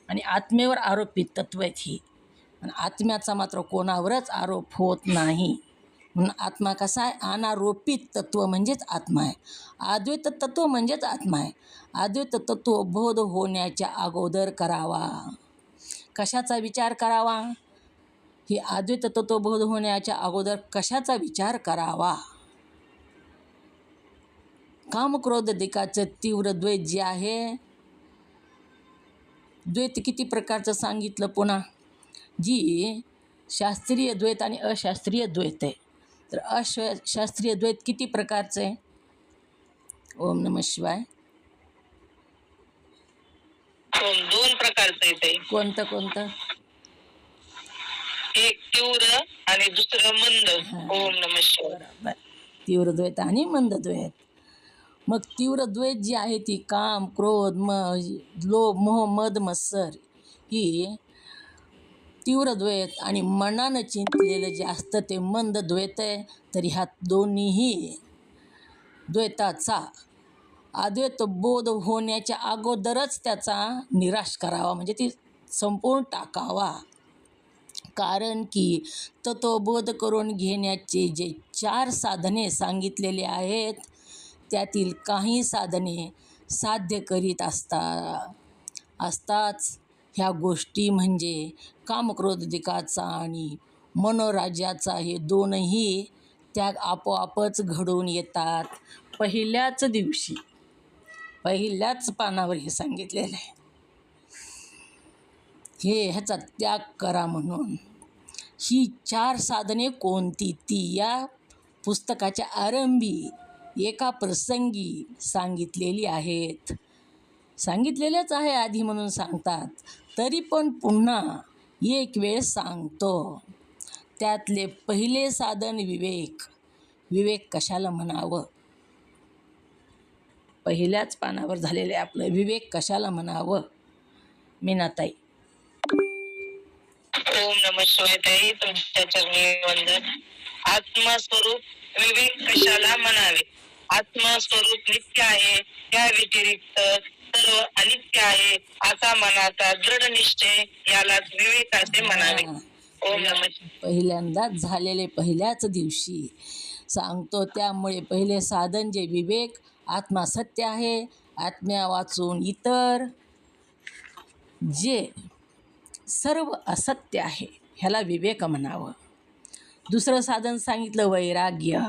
आणि आत्मेवर आरोपित तत्व आहेत ही. आणि आत्म्याचा मात्र कोणावरच आरोप होत नाही. म्हणून आत्मा कसा आहे? अनारोपित तत्व म्हणजेच आत्मा आहे. अद्वैत तत्व म्हणजेच आत्मा आहे. अद्वैत तत्व बोध होण्याच्या अगोदर करावा. कशाचा विचार करावा? ही अद्वैत तत्व बोध होण्याच्या अगोदर कशाचा विचार करावा? कामक्रोधादिकाचं तीव्र द्वैत जे आहे, द्वैत किती प्रकारचं सांगितलं पुन्हा. जी शास्त्रीय द्वैत आणि अशास्त्रीय द्वैत आहे. तर अशास्त्रीय द्वैत किती प्रकारचं आहे? ओम नमः शिवाय. दोन प्रकारचं येते. कोणतं कोणतं? एक तीव्र आणि दुसरं मंद. ओम नमः शिवाय. बरोबर. तीव्र द्वैत आणि मंद द्वैत. मग तीव्र द्वैत जी आहे ती काम, क्रोध, लोभ, मोह, मद, मत्सर ही तीव्र द्वैत आणि मनानं चिंतलेलं जे असतं ते मंद द्वैत आहे. तर ह्या दोन्हीही द्वैताचा अद्वैत बोध होण्याच्या अगोदरच त्याचा निराश करावा, म्हणजे ती संपूर्ण टाकावा. कारण की तत्वबोध करून घेण्याचे जे 4 साधने सांगितलेले आहेत त्यातील काही साधने साध्य करीत असताच ह्या गोष्टी म्हणजे कामक्रोधादिकाचा आणि मनोराज्याचा हे दोनही त्याग आपोआपच घडून येतात. पहिल्याच दिवशी, पहिल्याच पानावर हे सांगितलेलं आहे. ह्याचा त्याग करा म्हणून. ही 4 साधने कोणती ती या पुस्तकाच्या आरंभी एका प्रसंगी सांगितलेली आहेत. सांगितलेलेच आहे आधी म्हणून सांगतात, तरी पण पुन्हा एक वेळ सांगतो. त्यातले पहिले साधन विवेक. विवेक कशाला म्हणावं? पहिल्याच पानावर झालेले आपलं विवेक कशाला म्हणावं? मीनाताई. ओम नमः शिवाय. ताई तुमच्या चरणी वंदन. आत्मस्वरूप विवेक कशाला म्हणावे? आत्मस्वरूप नित्य आहे, त्या व्यतिरिक्त सर्व अनित्य आहे असा मनाचा दृढ निश्चय यालाच विवेक असे म्हणावे. ओम नमः शिवाय. पहिल्यांदाच झालेले पहिल्याच दिवशी सांगतो. त्यामुळे पहिले साधन जे विवेक, आत्मा सत्य आहे. आत्म्या वाचून इतर जे सर्व असत्य आहे, ह्याला विवेक म्हणावं. दुसरं साधन सांगितलं वैराग्य.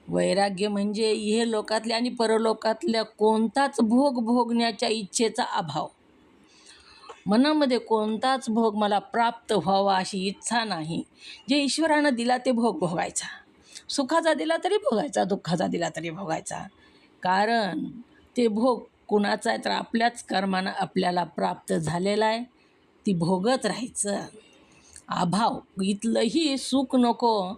वैराग्य म्हणजे इह लोकातल्या आणि परलोकातल्या कोणताच भोग भोगण्याच्या इच्छेचा अभाव. मनामध्ये कोणताच भोग मला प्राप्त व्हावा अशी इच्छा नाही. जे ईश्वरानं दिला ते भोग भोगायचा. सुखाचा दिला तरी भोगायचा, दुःखाचा दिला तरी भोगायचा. कारण ते भोग कुणाचा आहे तर आपल्याच कर्मानं आपल्याला प्राप्त झालेला आहे. ती भोगत राहायचं. अभाव, इथलंही सुख नको,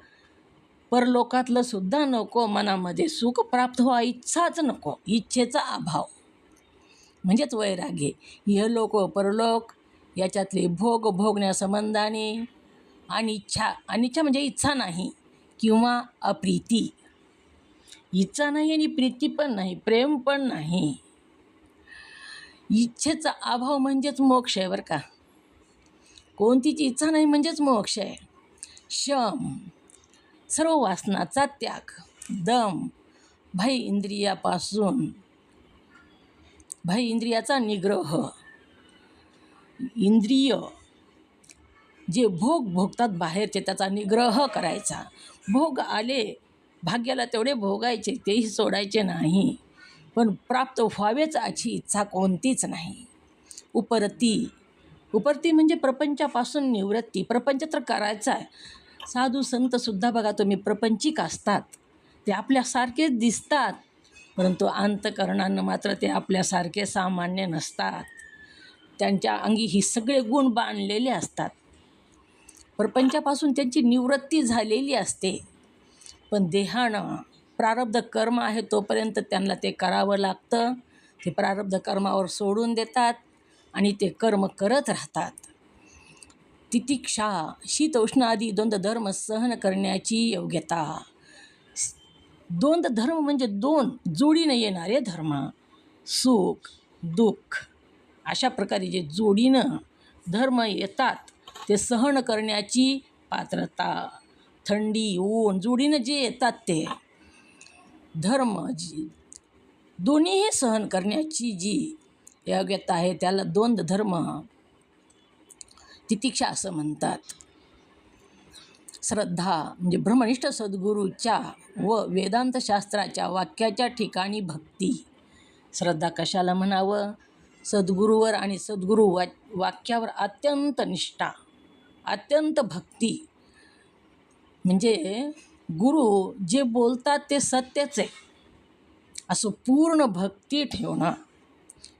परलोकातलं सुद्धा नको, मनामध्ये सुख प्राप्त व्हावा इच्छाच नको, इच्छेचा अभाव म्हणजेच वैराग्य. इह लोक परलोक याच्यातले भोग भोगण्यासंबंधाने अनिच्छा, अनिच्छा म्हणजे इच्छा नाही किंवा अप्रीती. इच्छा नाही आणि प्रीती पण नाही, प्रेम पण नाही. इच्छेचा अभाव म्हणजेच मोक्ष आहे बरं का. कोणतीच इच्छा नाही म्हणजेच मोक्ष आहे. शम, सर्व वासनाचा त्याग. दम, बाह्य इंद्रियाचा निग्रह. इंद्रिय जे भोग भोगतात बाहेरचे त्याचा निग्रह करायचा. भोग आले भाग्याला तेवढे भोगायचे, तेही सोडायचे नाही, पण प्राप्त व्हावेच अशी इच्छा कोणतीच नाही. उपरती म्हणजे प्रपंचापासून निवृत्ती. प्रपंच तर करायचा आहे. साधू संतसुद्धा बघा तुम्ही प्रपंचिक असतात, ते आपल्यासारखेच दिसतात, परंतु अंतःकरणानं मात्र ते आपल्यासारखे सामान्य नसतात. त्यांच्या अंगी ही सगळे गुण बांधलेले असतात. प्रपंचापासून त्यांची निवृत्ती झालेली असते, पण देहानं प्रारब्ध कर्म आहे तोपर्यंत त्यांना ते करावं लागतं. ते प्रारब्ध कर्मावर सोडून देतात आणि ते कर्म करत राहतात. तितिक्षा, शीत उष्ण आदी द्वंद्व धर्म सहन करण्याची योग्यता. द्वंद्व धर्म म्हणजे दोन जोडीनं येणारे धर्म, सुख दुःख, अशा प्रकारे जे जोडीनं धर्म येतात ते सहन करण्याची पात्रता. थंडी ऊन जोडीनं जे येतात ते धर्म दोन्हीही सहन करण्याची जी योग्यता आहे त्याला द्वंद्व धर्म तितिक्षा असं म्हणतात. श्रद्धा म्हणजे ब्रह्मनिष्ठ सद्गुरूच्या व वेदांतशास्त्राच्या वाक्याच्या ठिकाणी भक्ती. श्रद्धा कशाला म्हणावं? सद्गुरूवर आणि सद्गुरू वाक्यावर अत्यंत निष्ठा, अत्यंत भक्ती. म्हणजे गुरु जे बोलतात ते सत्यच आहे असं पूर्ण भक्ती ठेवणं,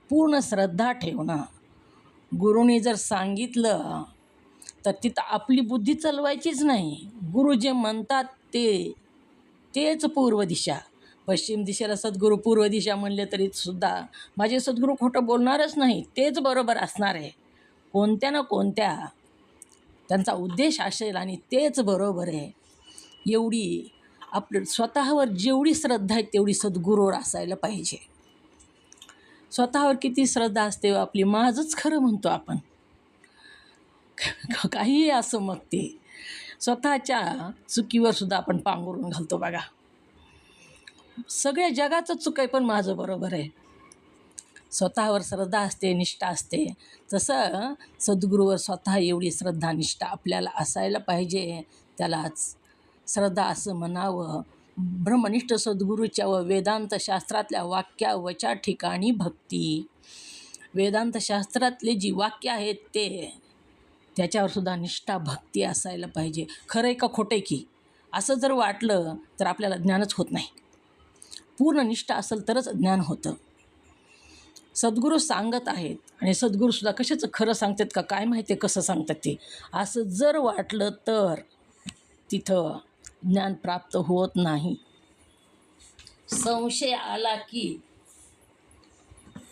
पूर्ण श्रद्धा ठेवणं. गुरुने जर सांगितलं तर तिथं आपली बुद्धी चालवायचीच नाही. गुरु जे म्हणतात तेच पूर्व दिशा. पश्चिम दिशेला सद्गुरू पूर्व दिशा म्हणले तरी सुद्धा माझे सद्गुरू खोटं बोलणारच नाही, तेच बरोबर असणार आहे. कोणत्या ना कोणत्या त्यांचा उद्देश असेल आणि तेच बरोबर आहे. एवढी आपलं स्वतःवर जेवढी श्रद्धा आहे तेवढी सद्गुरूवर असायला पाहिजे. स्वतःवर किती श्रद्धा असते आपली, माझंच खरं म्हणतो आपण, काहीही असं. मग ते स्वतःच्या चुकीवर सुद्धा आपण पांघरून घालतो बघा. सगळ्या जगाचं चूक आहे पण माझं बरोबर आहे. स्वतःवर श्रद्धा असते, निष्ठा असते, तसं सद्गुरूवर स्वतः एवढी श्रद्धा निष्ठा आपल्याला असायला पाहिजे. त्यालाच श्रद्धा असं म्हणावं. ब्रह्मनिष्ठ सद्गुरूच्या व वेदांतशास्त्रातल्या वाक्यावच्या ठिकाणी भक्ती. वेदांतशास्त्रातले जी वाक्य आहेत त्याच्यावर सुद्धा निष्ठा भक्ती असायला पाहिजे. खरं आहे का खोटं आहे की असं जर वाटलं तर आपल्याला ज्ञानच होत नाही. पूर्ण निष्ठा असेल तरच ज्ञान होतं. सद्गुरू सांगत आहेत आणि सद्गुरूसुद्धा कशाचं खरं सांगतात का काय माहिती आहे कसं सांगतात ते, असं जर वाटलं तर तिथं ज्ञान प्राप्त होत नाही. संशय आला की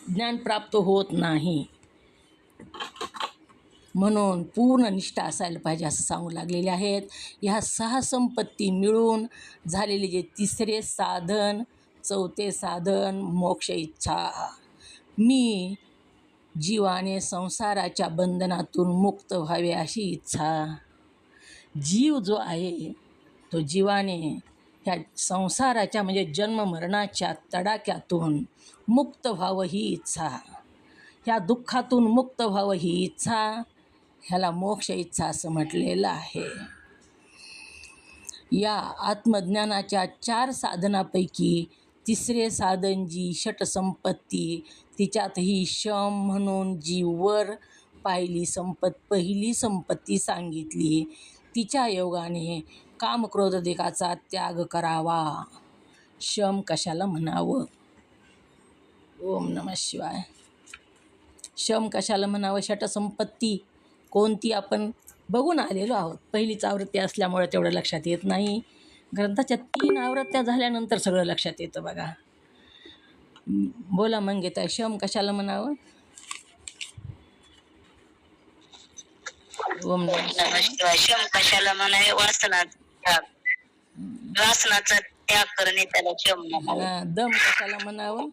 ज्ञान प्राप्त होत नाही. म्हणून पूर्ण निष्ठा असायला पाहिजे असं सांगू लागलेले आहेत. ह्या 6 संपत्ती मिळून झालेले जे तिसरे साधन, चौथे साधन मोक्ष इच्छा. मी जीवाने संसाराच्या बंधनातून मुक्त व्हावे अशी इच्छा. जीव जो आहे तो जीवाने ह्या संसाराच्या म्हणजे जन्ममरणाच्या तडाख्यातून मुक्त व्हावं ही इच्छा, ह्या दुःखातून मुक्त व्हावं ही इच्छा ह्याला मोक्ष इच्छा असं म्हटलेलं आहे. या आत्मज्ञानाच्या 4 साधनापैकी तिसरे साधन जी षटसंपत्ती, तिच्यातही शम म्हणून जी वर पहिली संपत्ती सांगितली, तिच्या योगाने कामक्रोधाधिकाचा त्याग करावा. शम कशाला म्हणावं? ओम नमः शिवाय. शम कशाला म्हणावं? षटसंपत्ती कोणती आपण बघून आलेलो आहोत. पहिलीच आवृत्ती असल्यामुळे तेवढं लक्षात येत नाही. ग्रंथाच्या 3 आवृत्त्या झाल्यानंतर सगळं लक्षात येतं बघा. बोला मंगेताई, शम कशाला म्हणावं? ओम नमः शिवाय. नमस्कार. शम कशाला म्हणावे? वासनाचा त्याग करणे त्याला शम म्हणावे. दम कशाला म्हणावं?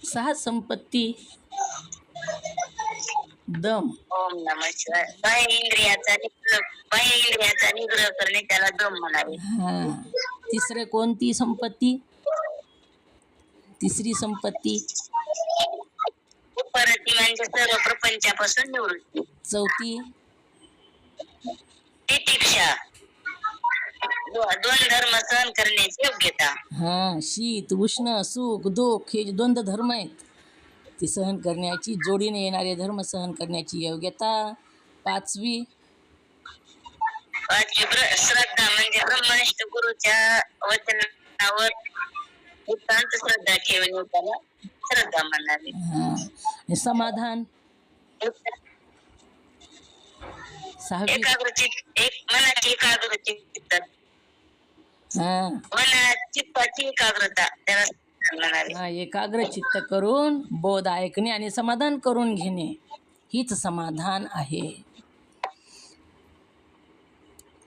6 संपत्ती दम. ओम नमः शिवाय. बाह्य इंद्रियाचा निग्रह करणे त्याला दम म्हणावे. तिसरे कोणती संपत्ती? तिसरी संपत्ती. उपरती म्हणजे सर्व प्रपंचापासून निवृत्ती. चौथी. तितिक्षा, दोन धर्म सहन करण्याची योग्यता. शीत उष्ण सुख दुःख हे जे द्वंद्व धर्म आहेत ती सहन करण्याची, जोडीने येणारे धर्म सहन करण्याची योग्यता. पाचवी. श्रद्धा म्हणजे ब्रह्मनिष्ठ गुरुच्या वचनावर एकांत श्रद्धा ठेवणे त्याला श्रद्धा म्हणावे. समाधान. सहावी. मनाची एकाग्रचित्त, चित्ताची एकाग्रता त्याला म्हणावे. एकाग्र चित्त करून बोध ऐकणे आणि समाधान करून घेणे हीच समाधान आहे.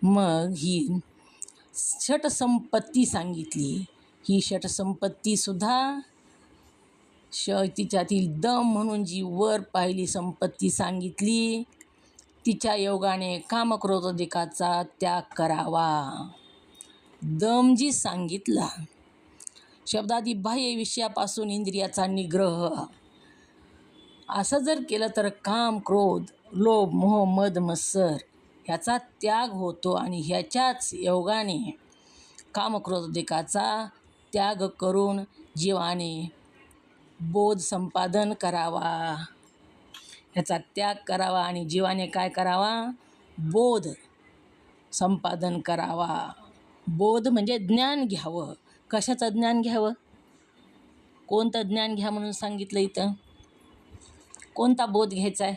मग ही षटसंपत्ती सांगितली. ही षटसंपत्ती सुद्धा तिच्यातील दम म्हणून जी वर पहिली संपत्ती सांगितली, तिच्या योगाने कामक्रोधाधिकाचा त्याग करावा. दम जी सांगितला, शब्दादी बाह्य विषयापासून इंद्रियाचा निग्रह, असं जर केलं तर काम क्रोध लोभ मोह मद मत्सर ह्याचा त्याग होतो आणि ह्याच्याच योगाने कामक्रोधाधिकाचा त्याग करून जीवाने बोध संपादन करावा. ह्याचा त्याग करावा आणि जीवाने काय करावा? बोध संपादन करावा. बोध म्हणजे ज्ञान घ्यावं. कशाचं ज्ञान घ्यावं? कोणतं ज्ञान घ्या म्हणून सांगितलं इथं? कोणता बोध घ्यायचा आहे?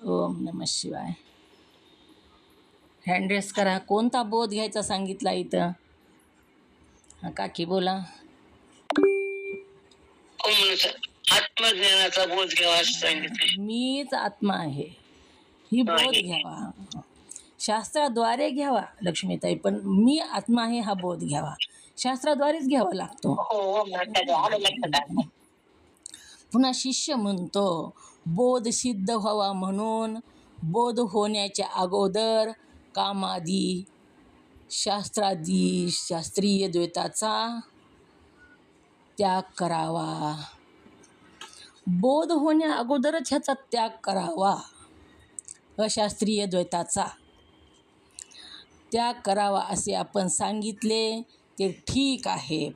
ओम नमः शिवाय. हँडरेस करा. कोणता बोध घ्यायचा सांगितला इथं? काकी बोला. आत्मज्ञानाचा बोध घ्यावा असं सांगितले. मीच आत्मा आहे ही बोध घ्यावा. शास्त्राद्वारे घ्यावा लक्ष्मीताई, पण मी आत्मा आहे हा बोध घ्यावा. शास्त्राद्वारेच घ्यावा लागतो. पुन्हा शिष्य म्हणतो बोध सिद्ध व्हावा म्हणून बोध होण्याच्या अगोदर कामादी शास्त्रीय द्वैताचा त्याग करावा. बोध होण्या अगोदरच ह्याचा त्याग करावा. अशास्त्रीय द्वैताचा त्याग करावा असे आपण सांगितले ते ठीक आहे.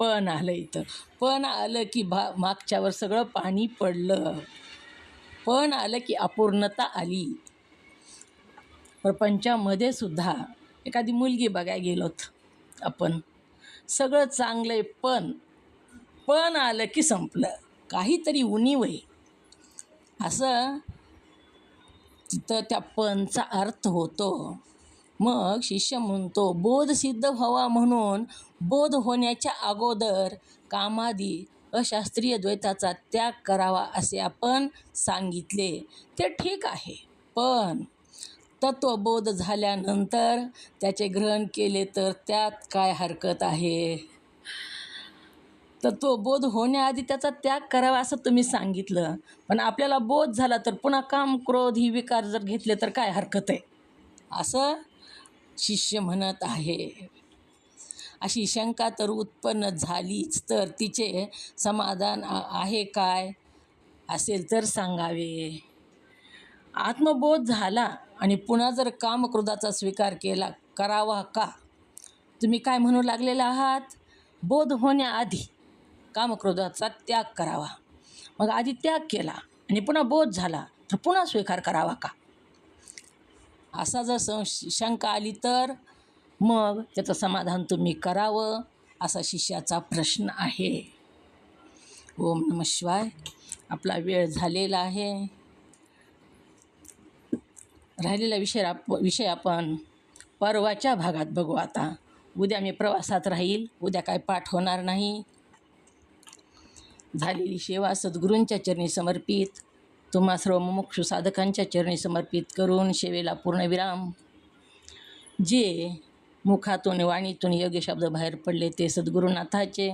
पण आलं इथं. पण आलं की मागच्यावर सगळं पाणी पडलं. पण आलं की अपूर्णता आली. प्रपंचामध्ये सुद्धा एखादी मुलगी बघायला गेलोत आपण, सगळं चांगलं आहे, पण आलं की संपलं. काहीतरी उणीव आहे असं तिथं त्या पणचा अर्थ होतो. मग शिष्य म्हणतो बोध सिद्ध व्हावा म्हणून बोध होण्याच्या अगोदर कामादी अशास्त्रीय द्वैताचा त्याग करावा असे आपण सांगितले ते ठीक आहे. पण तत्वबोध झाल्यानंतर त्याचे ग्रहण केले तर त्यात काय हरकत आहे? तत्वबोध होण्याआधी त्याचा त्याग करावा असं तुम्ही सांगितलं, पण आपल्याला बोध झाला तर पुन्हा काम क्रोध ही विकार जर घेतले तर काय हरकत आहे असं शिष्य म्हणत आहे. अशी शंका तर उत्पन्न झालीच, तर तिचे समाधान आहे काय? असेल तर सांगावे. आत्मबोध झाला आणि पुन्हा जर कामक्रोधाचा स्वीकार करावा का? तुम्ही काय म्हणू लागलेले आहात? बोध होण्याआधी कामक्रोधाचा त्याग करावा. मग आधी त्याग केला आणि पुन्हा बोध झाला तर पुन्हा स्वीकार करावा का? असा जर शंका आली तर मग त्याचं समाधान तुम्ही करावं, असा शिष्याचा प्रश्न आहे. ओम नमः शिवाय. आपला वेळ झालेला आहे. राहिलेला विषय आपण परवाच्या भागात बघू. आता उद्या मी प्रवासात राहील, उद्या काय पाठ होणार नाही. झालेली सेवा सद्गुरूंच्या चरणी समर्पित, तुम्हा सर्व मुमुक्षु साधकांच्या चरणी समर्पित करून सेवेला पूर्णविराम. जे मुखातून वाणीतून योग्य शब्द बाहेर पडले ते सद्गुरुनाथाचे,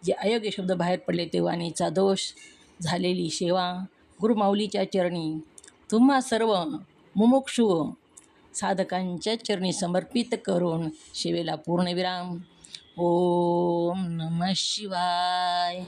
जे अयोग्य शब्द बाहेर पडले ते वाणीचा दोष. झालेली सेवा गुरुमाऊलीच्या चरणी तुम्हा सर्व मुमुक्षु साधकांच्या चरणी समर्पित करून सेवेला पूर्णविराम. ओम नमः शिवाय.